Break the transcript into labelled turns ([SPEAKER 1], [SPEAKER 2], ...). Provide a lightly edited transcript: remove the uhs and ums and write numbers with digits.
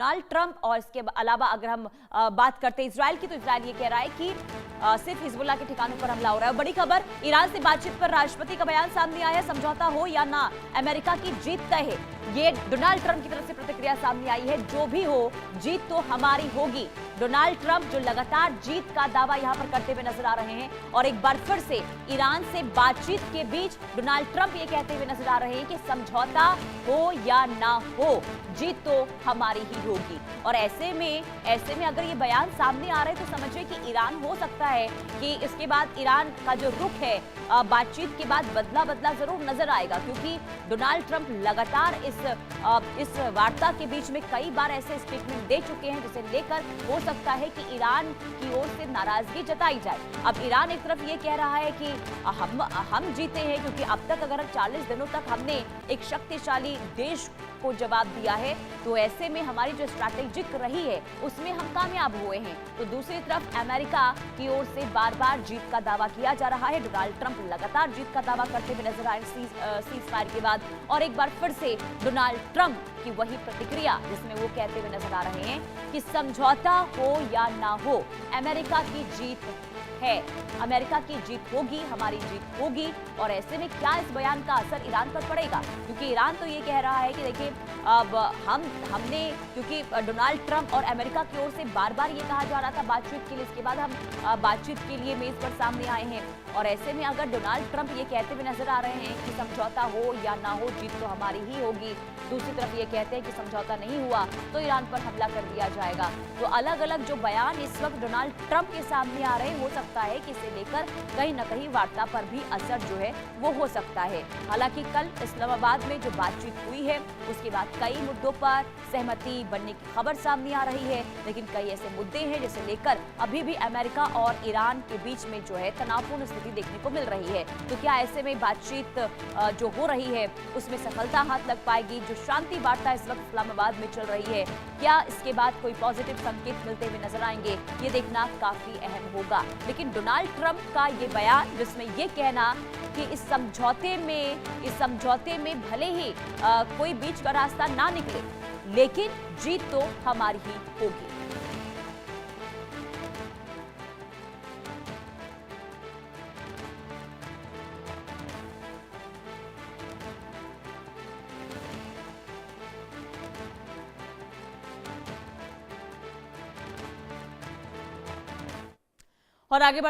[SPEAKER 1] Donald Trump और इसके अलावा अगर हम बात करते हैं इजराइल की, तो इजराइल ये कह रहा है कि सिर्फ हिजबुल्लाह के ठिकानों पर हमला हो रहा है। बड़ी खबर, ईरान से बातचीत पर राष्ट्रपति का बयान सामने आया है। समझौता हो या ना, अमेरिका की जीत तय है। ये डोनाल्ड ट्रंप की तरफ से प्रतिक्रिया सामने आई है। जो भी हो, जीत तो हमारी होगी। डोनाल्ड ट्रंप जो लगातार जीत का दावा यहां पर करते हुए नजर आ रहे हैं, और एक बार फिर से ईरान से बातचीत के बीच डोनाल्ड ट्रंप ये कहते हुए नजर आ रहे हैं कि समझौता हो या ना हो, जीत तो हमारी ही होगी। और ऐसे में अगर ये बयान सामने आ रहे हैं तो समझिए कि ईरान हो सकता है कि इसके बाद ईरान का जो रुख है बातचीत के बाद बदला जरूर नजर आएगा, क्योंकि डोनाल्ड ट्रंप लगातार इस वार्ता के बीच में कई बार ऐसे स्टेटमेंट दे चुके हैं जिसे लेकर हो सकता है कि ईरान की ओर से नाराजगी जताई जाए। अब ईरान एक तरफ ये कह रहा है कि हम जीते हैं, क्योंकि अब तक अगर 40 दिनों तक हमने एक शक्तिशाली देश को जवाब दिया है, तो ऐसे में हमारी जो स्ट्रैटेजिक रही है उसमें हम कामयाब हुए हैं। तो दूसरी तरफ अमेरिका की ओर से बार बार जीत का दावा किया जा रहा है। डोनाल्ड ट्रंप लगातार जीत का दावा करते हुए नजर आए सीज फायर के बाद, और एक बार फिर से डोनाल्ड ट्रंप की वही प्रतिक्रिया जिसमें वो कहते हुए नजर आ रहे हैं कि समझौता हो या ना हो, अमेरिका की जीत है। अमेरिका की जीत होगी, हमारी जीत होगी। और ऐसे में क्या इस बयान का असर ईरान पर पड़ेगा? क्योंकि ईरान तो ये कह रहा है कि देखिए, अब हमने क्योंकि डोनाल्ड ट्रंप और अमेरिका की ओर से बार बार ये कहा जा रहा था बातचीत के लिए, इसके बाद हम बातचीत के लिए मेज पर सामने आए हैं। और ऐसे में अगर डोनाल्ड ट्रंप ये कहते हुए नजर आ रहे हैं कि समझौता हो या ना हो, जीत तो हमारी ही होगी, दूसरी तरफ ये कहते हैं कि समझौता नहीं हुआ तो ईरान पर हमला कर दिया जाएगा, तो अलग अलग जो बयान इस वक्त डोनाल्ड ट्रंप के सामने आ रहे हैं, हो सकता है कि इसे लेकर कहीं ना कहीं वार्ता पर भी असर जो है वो हो सकता है। हालांकि कल इस्लामाबाद में जो बातचीत हुई है उसके बाद कई मुद्दों पर सहमति बनने की खबर सामने आ रही है, लेकिन कई ऐसे मुद्दे हैं जिसे लेकर अभी भी अमेरिका और ईरान के बीच में जो है तनावपूर्ण स्थिति देखने को मिल रही है। तो क्या ऐसे में बातचीत जो हो रही है उसमें सफलता हाथ लग पाएगी? जो शांति वार्ता इस वक्त इस्लामाबाद में चल रही है, क्या इसके बाद कोई पॉजिटिव संकेत मिलते हुए नजर आएंगे? ये देखना काफी अहम होगा। लेकिन डोनाल्ड ट्रंप का ये बयान जिसमें ये कहना कि इस समझौते में भले ही कोई बीच का रास्ता ना निकले, लेकिन जीत तो हमारी ही होगी। और आगे बढ़ते